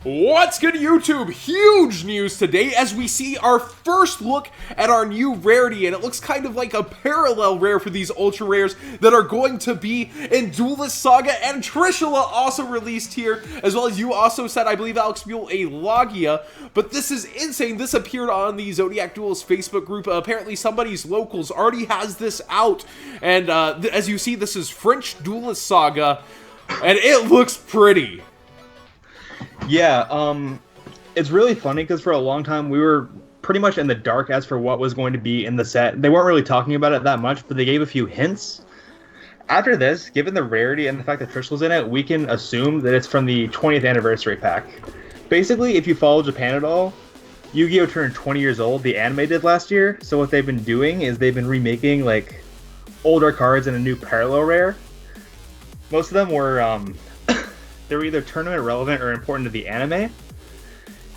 What's good, YouTube? Huge news today as we see our first look at our new rarity, and it looks kind of like a parallel rare for these ultra rares that are going to be in Duelist Saga, and TRISHULA also released here, as well as you also said, I believe, Alex Buell, a Logia. But this is insane. This appeared on the Zodiac Duelist Facebook group. Apparently somebody's locals already has this out, and as you see, this is French Duelist Saga, and it looks pretty. Yeah, it's really funny because for a long time we were pretty much in the dark as for what was going to be in the set. They weren't really talking about it that much, but they gave a few hints. After this, given the rarity and the fact that Trish was in it, we can assume that it's from the 20th anniversary pack. Basically, if you follow Japan at all, Yu-Gi-Oh! Turned 20 years old, the anime did last year, so what they've been doing is they've been remaking, like, older cards in a new parallel rare. Most of them were, they were either tournament relevant or important to the anime,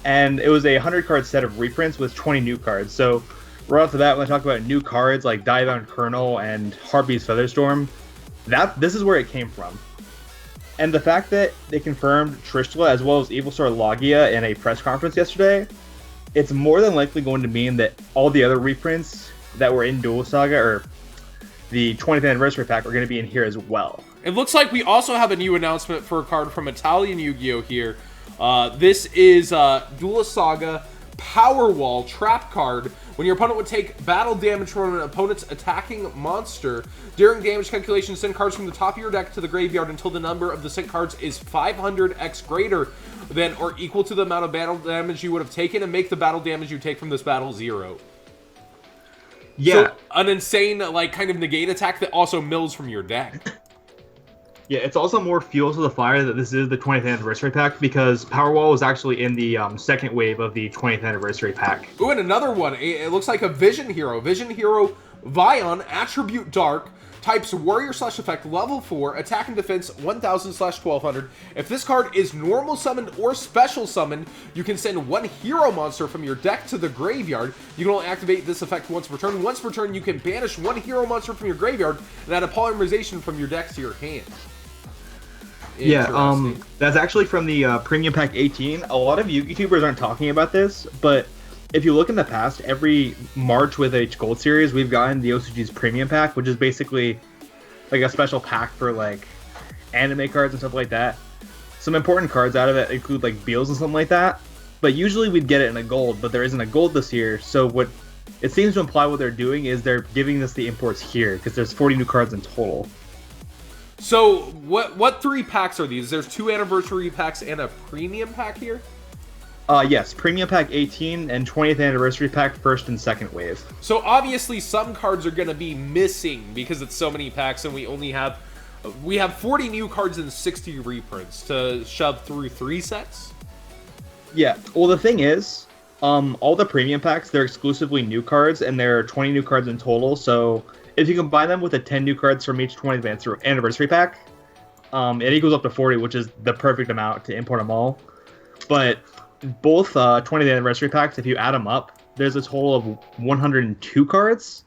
and it was a 100-card set of reprints with 20 new cards. So right off the bat, when I talk about new cards like Diebound Colonel and Harpy's Featherstorm, this is where it came from. And the fact that they confirmed TRISHULA as well as Evil Star Logia in a press conference yesterday, it's more than likely going to mean that all the other reprints that were in Duelist Saga or the 20th anniversary pack are going to be in here as well. It looks like we also have a new announcement for a card from Italian Yu-Gi-Oh! Here. This is Duelist Saga Powerwall Trap card. When your opponent would take battle damage from an opponent's attacking monster, during damage calculation, send cards from the top of your deck to the graveyard until the number of the sent cards is 500x greater than or equal to the amount of battle damage you would have taken, and make the battle damage you take from this battle 0. Yeah. So, an insane, like, kind of negate attack that also mills from your deck. Yeah, it's also more fuel to the fire that this is the 20th anniversary pack, because Powerwall was actually in the second wave of the 20th anniversary pack. Ooh, and another one. It looks like a Vision Hero. Vision Hero Vion, Attribute Dark, types Warrior/Effect, level 4, attack and defense 1000/1200. If this card is normal summoned or special summoned, you can send one hero monster from your deck to the graveyard. You can only activate this effect once per turn. Once per turn, you can banish one hero monster from your graveyard and add a polymerization from your deck to your hand. Yeah, that's actually from the Premium Pack 18. A lot of YouTubers aren't talking about this, but if you look in the past, every March with H Gold Series, we've gotten the OCG's Premium Pack, which is basically like a special pack for like anime cards and stuff like that. Some important cards out of it include like Beals and something like that, but usually we'd get it in a gold, but there isn't a gold this year, so what it seems to imply what they're doing is they're giving us the imports here, because there's 40 new cards in total. So, what 3 packs are these? There's 2 anniversary packs and a premium pack here? Yes, Premium Pack 18 and 20th Anniversary Pack first and second wave. So obviously some cards are going to be missing because it's so many packs, and we have 40 new cards and 60 reprints to shove through 3 sets? Yeah, well the thing is, all the Premium Packs, they're exclusively new cards, and there are 20 new cards in total, so if you combine them with the 10 new cards from each 20th Anniversary Pack, it equals up to 40, which is the perfect amount to import them all. But both 20th Anniversary Packs, if you add them up, there's a total of 102 cards.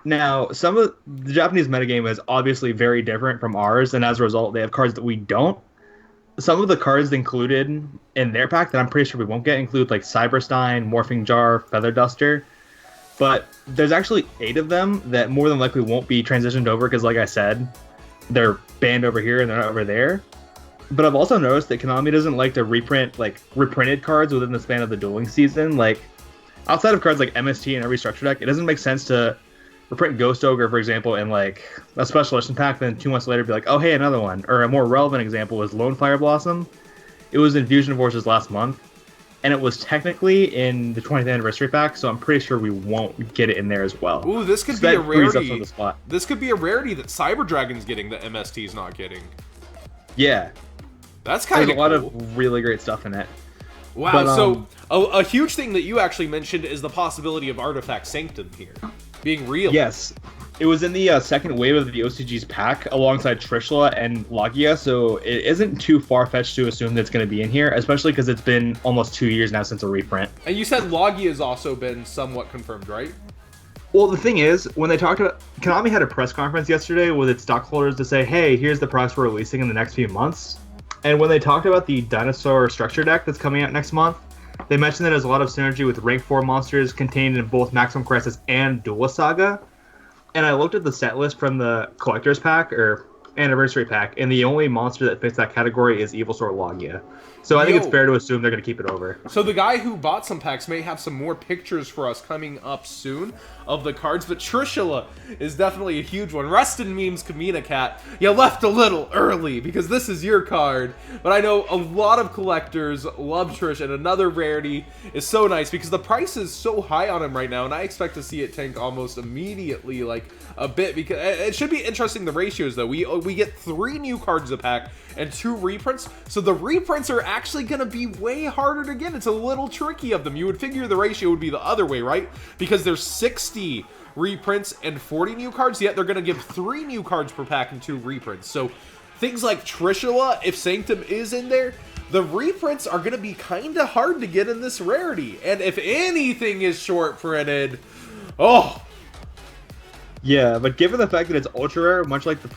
Now, some of the Japanese metagame is obviously very different from ours, and as a result, they have cards that we don't. Some of the cards included in their pack that I'm pretty sure we won't get include like Cyberstein, Morphing Jar, Feather Duster. But there's actually 8 of them that more than likely won't be transitioned over because, like I said, they're banned over here and they're not over there. But I've also noticed that Konami doesn't like to reprint like reprinted cards within the span of the dueling season. Like outside of cards like MST and every structure deck, it doesn't make sense to reprint Ghost Ogre, for example, in like a special edition pack, then 2 months later be like, oh hey, another one. Or a more relevant example is Lone Fire Blossom. It was in Fusion Forces last month, and it was technically in the 20th anniversary pack, so I'm pretty sure we won't get it in there as well. Ooh, this could be a rarity. This could be a rarity that Cyber Dragon's getting that MST's not getting. Yeah. That's kind of cool. There's a lot of really great stuff in it. Wow, but, so a huge thing that you actually mentioned is the possibility of Artifact Sanctum here being real. Yes. It was in the second wave of the OCG's pack alongside TRISHULA and Logia, so it isn't too far-fetched to assume that it's going to be in here, especially because it's been almost 2 years now since a reprint. And you said Logia has also been somewhat confirmed, right? Well, the thing is, when they talked about... Konami had a press conference yesterday with its stockholders to say, hey, here's the price we're releasing in the next few months. And when they talked about the dinosaur structure deck that's coming out next month, they mentioned that there's a lot of synergy with rank 4 monsters contained in both Maximum Crisis and Duelist Saga. And I looked at the set list from the Collector's Pack, or Anniversary Pack, and the only monster that fits that category is Evilsaur Logia. So I think it's fair to assume they're going to keep it over. So the guy who bought some packs may have some more pictures for us coming up soon of the cards, but Trishula is definitely a huge one. Reston Memes Kamina Cat, you left a little early because this is your card, but I know a lot of collectors love Trish, and another rarity is so nice because the price is so high on him right now, and I expect to see it tank almost immediately, like a bit, because it should be interesting, the ratios though. We get 3 new cards a pack and 2 reprints, so the reprints are actually going to be way harder to get. It's a little tricky of them. You would figure the ratio would be the other way, right? Because there's 60 reprints and 40 new cards, yet they're going to give 3 new cards per pack and 2 reprints. So things like Trishula, if Sanctum is in there, the reprints are going to be kind of hard to get in this rarity. And if anything is short printed, oh. Yeah, but given the fact that it's ultra rare, much like the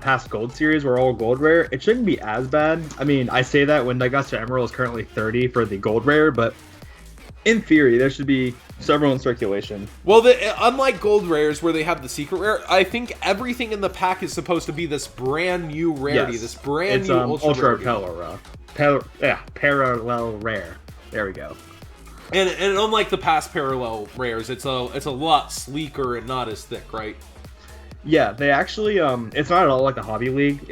past gold series were all gold rare, it shouldn't be as bad. I mean, I say that when Dagasta Emerald is currently 30 for the gold rare, but in theory, there should be several in circulation. Well, unlike gold rares where they have the secret rare, I think everything in the pack is supposed to be this brand new rarity, yes. This brand it's, new ultra parallel rare. There we go. And unlike the past parallel rares, it's a lot sleeker and not as thick, right? Yeah, they actually it's not at all like a hobby league.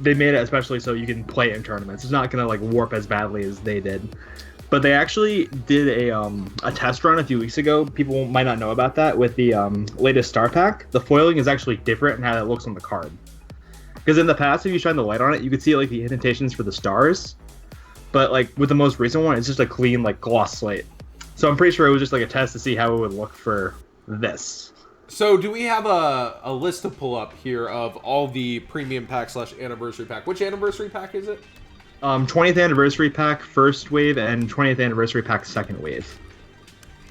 They made it especially so you can play it in tournaments. It's not gonna like warp as badly as they did. But they actually did a test run a few weeks ago. People might not know about that with the latest star pack. The foiling is actually different in how it looks on the card. Because in the past, if you shine the light on it, you could see like the indentations for the stars. But like with the most recent one, it's just a clean like gloss slate. So I'm pretty sure it was just like a test to see how it would look for this. So do we have a list to pull up here of all the premium pack / anniversary pack? Which anniversary pack is it? 20th anniversary pack first wave and 20th anniversary pack second wave.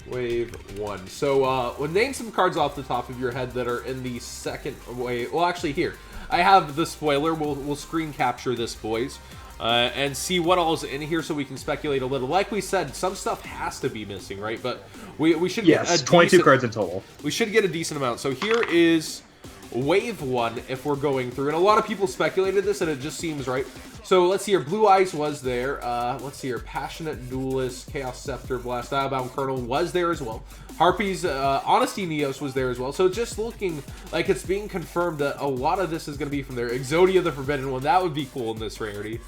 Wave 1. So we'll name some cards off the top of your head that are in the second wave. Well, actually here I have the spoiler. We'll screen capture this, boys. And see what all is in here so we can speculate a little. Like we said, some stuff has to be missing, right? But we should get a 22 cards in total. We should get a decent amount. So here is Wave 1 if we're going through. And a lot of people speculated this and it just seems right. So let's see here. Blue Eyes was there. Let's see here. Passionate Duelist, Chaos Scepter, Blast, Dialbound Colonel was there as well. Harpy's Honesty Neos was there as well. So just looking like it's being confirmed that a lot of this is going to be from there. Exodia the Forbidden One, that would be cool in this rarity.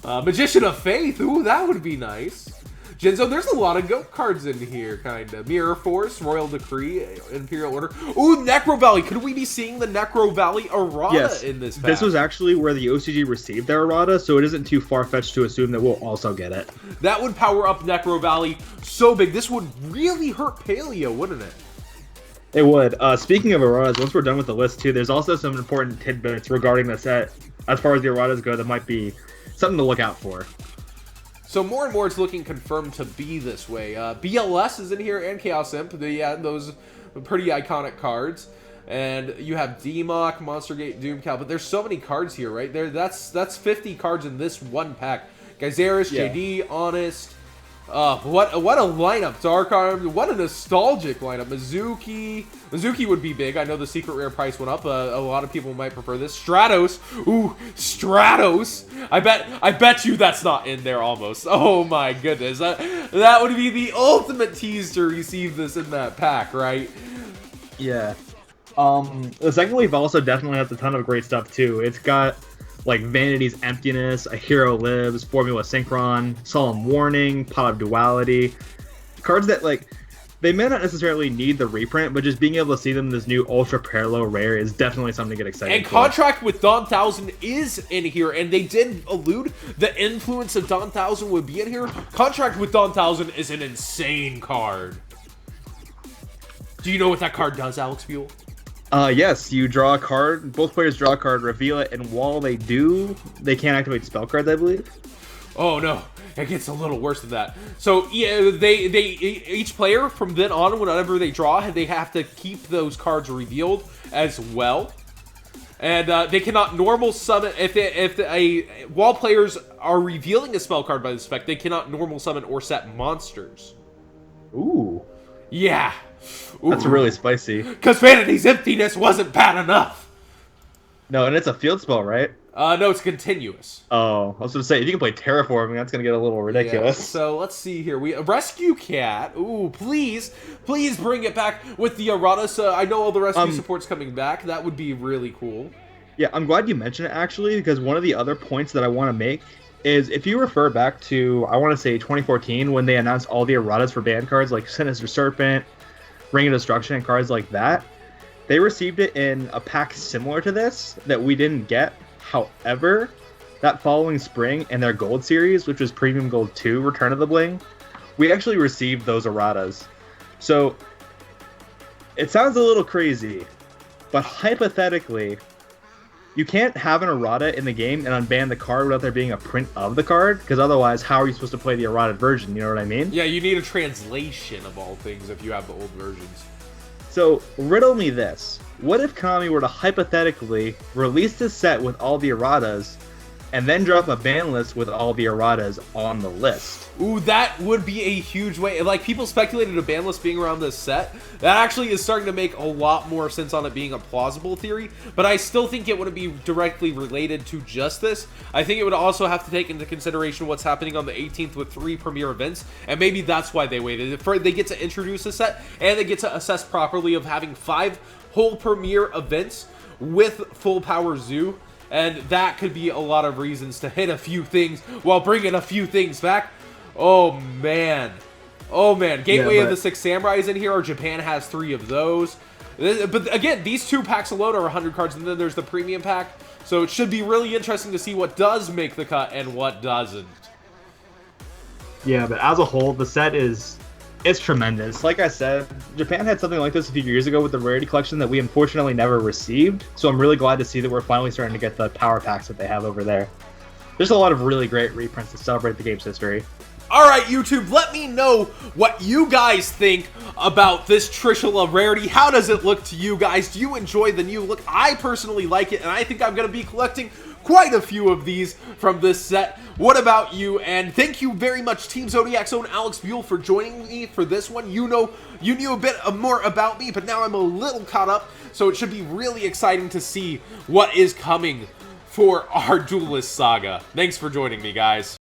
Magician of Faith, ooh, that would be nice. Jinzo, there's a lot of GOAT cards in here, kind of. Mirror Force, Royal Decree, Imperial Order. Ooh, Necro Valley. Could we be seeing the Necro Valley errata in this pack? This was actually where the OCG received their errata, so it isn't too far-fetched to assume that we'll also get it. That would power up Necro Valley so big. This would really hurt Paleo, wouldn't it? It would. Speaking of erratas, once we're done with the list, too, there's also some important tidbits regarding the set. As far as the erratas go, that might be something to look out for. So more and more it's looking confirmed to be this way. BLS is in here and Chaos Imp. Those pretty iconic cards. And you have D-Mock, Monster Gate, Doomcal. But there's so many cards here, right? That's 50 cards in this one pack. Geyseris, JD, Honest. What a lineup. Dark Arm. What a nostalgic lineup. Mizuki would be big. I know the secret rare price went up. A lot of people might prefer this. Stratos. Ooh, Stratos. I bet you that's not in there almost. Oh my goodness. That would be the ultimate tease to receive this in that pack, right? Yeah. The second wave also definitely has a ton of great stuff too. It's got like Vanity's Emptiness, A Hero Lives, Formula Synchron, Solemn Warning, Pot of Duality. Cards that, like, they may not necessarily need the reprint, but just being able to see them in this new Ultra Parallel Rare is definitely something to get excited And for. Contract with Dawn 1000 is in here, and they did allude the influence of Dawn 1000 would be in here. Contract with Dawn 1000 is an insane card. Do you know what that card does, Alex Buell? Yes, you draw a card, both players draw a card, reveal it, and while they do, they can't activate spell cards, I believe. Oh no, it gets a little worse than that. So yeah, each player from then on, whenever they draw, they have to keep those cards revealed as well. And they cannot normal summon while players are revealing a spell card by this effect, they cannot normal summon or set monsters. Ooh. Yeah. Ooh. That's really spicy. Because Vanity's Emptiness wasn't bad enough. No, and it's a field spell, right? No, it's continuous. Oh, I was going to say, if you can play Terraforming, that's going to get a little ridiculous. Yeah. So let's see here. We Rescue Cat. Ooh, please bring it back with the errata. So I know all the rescue support's coming back. That would be really cool. Yeah, I'm glad you mentioned it, actually, because one of the other points that I want to make is if you refer back to, I want to say 2014, when they announced all the erratas for banned cards like Sinister Serpent, Ring of Destruction, and cards like that, they received it in a pack similar to this that we didn't get. However, that following spring in their Gold series, which was Premium Gold 2, Return of the Bling, we actually received those erratas. So, it sounds a little crazy, but hypothetically, you can't have an errata in the game and unban the card without there being a print of the card, because otherwise, how are you supposed to play the errata version, you know what I mean? Yeah, you need a translation of all things if you have the old versions. So, riddle me this. What if Konami were to hypothetically release this set with all the erratas, and then drop a ban list with all the erratas on the list? Ooh, that would be a huge way. Like, people speculated a ban list being around this set. That actually is starting to make a lot more sense on it being a plausible theory, but I still think it wouldn't be directly related to just this. I think it would also have to take into consideration what's happening on the 18th with 3 premiere events, and maybe that's why they waited. They get to introduce a set, and they get to assess properly of having 5 whole premiere events with full power zoo. And that could be a lot of reasons to hit a few things while bringing a few things back. Oh, man. Oh, man. Gateway of the Six Samurais in here, or Japan has 3 of those. But again, these 2 packs alone are 100 cards, and then there's the premium pack. So it should be really interesting to see what does make the cut and what doesn't. Yeah, but as a whole, the set it's tremendous. Like I said, Japan had something like this a few years ago with the Rarity Collection that we unfortunately never received. So I'm really glad to see that we're finally starting to get the power packs that they have over there. There's a lot of really great reprints to celebrate the game's history. Alright, YouTube, let me know what you guys think about this TRISHULA Rarity. How does it look to you guys? Do you enjoy the new look? I personally like it, and I think I'm going to be collecting quite a few of these from this set. What about you? And thank you very much, Team Zodiac's own Alex Buell, for joining me for this one. You knew a bit more about me, but now I'm a little caught up, so it should be really exciting to see what is coming for our Duelist Saga. Thanks for joining me, guys.